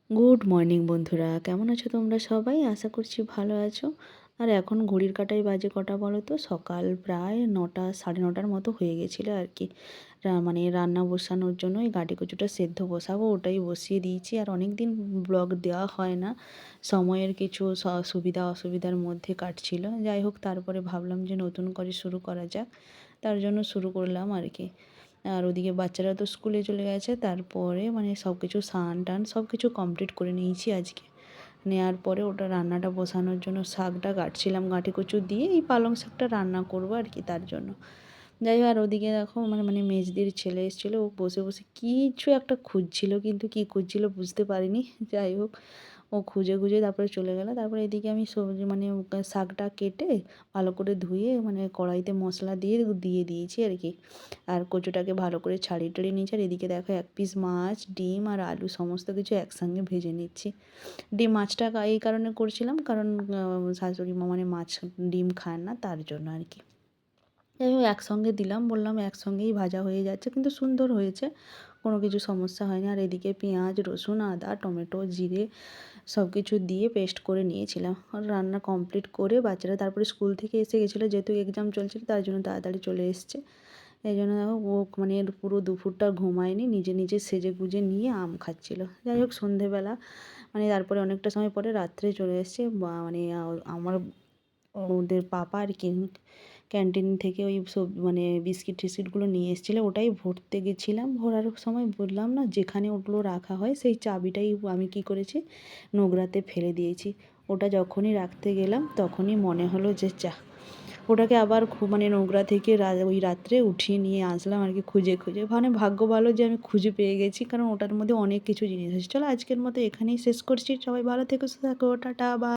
Good morning বন্ধুরা, কেমন আছো তোমরা সবাই? আশা করছি ভালো আছো। আর এখন ঘড়ির কাঁটায় বাজে কটা বলো তো? সকাল প্রায় 9টা, সাড়ে 9টার মতো হয়ে গেছিলো আর কি। মানে রান্না বসানোর জন্য ওই গাঁটি কচুটা সেদ্ধ বসাবো, ওটাই বসিয়ে দিয়েছি। আর অনেক দিন ব্লগ দেওয়া হয় না, সময়ের কিছু সুবিধা অসুবিধার মধ্যে কাটছিল। যাই হোক, তারপরে ভাবলাম যে নতুন করে শুরু করা যাক, তার জন্য শুরু করলাম আর কি। আর ওদিকে বাচ্চারা তো স্কুলে চলে গেছে, তারপরে মানে সব কিছু স্নান টান সব কিছু কমপ্লিট করে নিয়েছি আজকে। নেওয়ার পরে ওটা রান্নাটা বসানোর জন্য শাকটা কাটছিলাম, গাঁটি কচু দিয়ে এই পালং শাকটা রান্না করবো আর কি, তার জন্য। যাই হোক, আর ওদিকে দেখো মানে মেজদির ছেলে এসেছিলো, ও বসে বসে কিছু একটা খুঁজছিল, কিন্তু কী খুঁজছিল বুঝতে পারিনি। যাই হোক, ও খুঁজে খুঁজে তারপরে চলে গেলো। তারপরে এদিকে আমি সবজি মানে শাকটা কেটে ভালো করে ধুয়ে মানে কড়াইতে মশলা দিয়ে দিয়ে দিয়েছি আর কি। আর কচুটাকে ভালো করে ছাড়িয়ে টাড়িয়ে নিয়েছি। আর এদিকে দেখো এক পিস মাছ, ডিম আর আলু সমস্ত কিছু একসঙ্গে ভেজে নিচ্ছি। মাছটা এই কারণে করছিলাম, কারণ শাশুড়ি মা মানে মাছ ডিম খায় না, তার জন্য আর কি। যাই হোক, একসঙ্গে দিলাম, বললাম একসঙ্গেই ভাজা হয়ে যাচ্ছে, কিন্তু সুন্দর হয়েছে, কোনো কিছু সমস্যা হয়নি। আর এদিকে পেঁয়াজ, রসুন, আদা, টমেটো, জিরে সব কিছু দিয়ে পেস্ট করে নিয়েছিলাম। আর রান্না কমপ্লিট করে বাচ্চারা তারপরে স্কুল থেকে এসে গেছিলো, যেহেতু এক্সাম চলছিল তার জন্য তাড়াতাড়ি চলে এসছে। এই জন্য দেখো ও মানে পুরো দুপুরটা ঘুমায়নি, নিজে নিজে সেজে গুজে নিয়ে আম খাচ্ছিলো। যাই হোক, সন্ধেবেলা মানে তারপরে অনেকটা সময় পরে রাত্রে চলে এসছে মানে আমার ওদের পাপা আর কি ক্যান্টিন থেকে ওই সব মানে বিস্কিট টিস্কিটগুলো নিয়ে এসেছিলো, ওটাই ভরতে গেছিলাম। ভরার সময় বললাম না, যেখানে ওগুলো রাখা হয় সেই চাবিটাই আমি কি করেছি, নোংরাতে ফেলে দিয়েছি। ওটা যখনই রাখতে গেলাম তখনই মনে হলো যে ওটাকে আবার মানে নোংরা থেকে ওই রাত্রে উঠিয়ে নিয়ে আসলাম আর কি, খুঁজে খুঁজে। মানে ভাগ্য ভালো যে আমি খুঁজে পেয়ে গেছি, কারণ ওটার মধ্যে অনেক কিছু জিনিস আছে। চলো আজকের মতো এখানেই শেষ করছি। সবাই ভালো থেকো, সুস্থ থাকো, টাটা, বাই।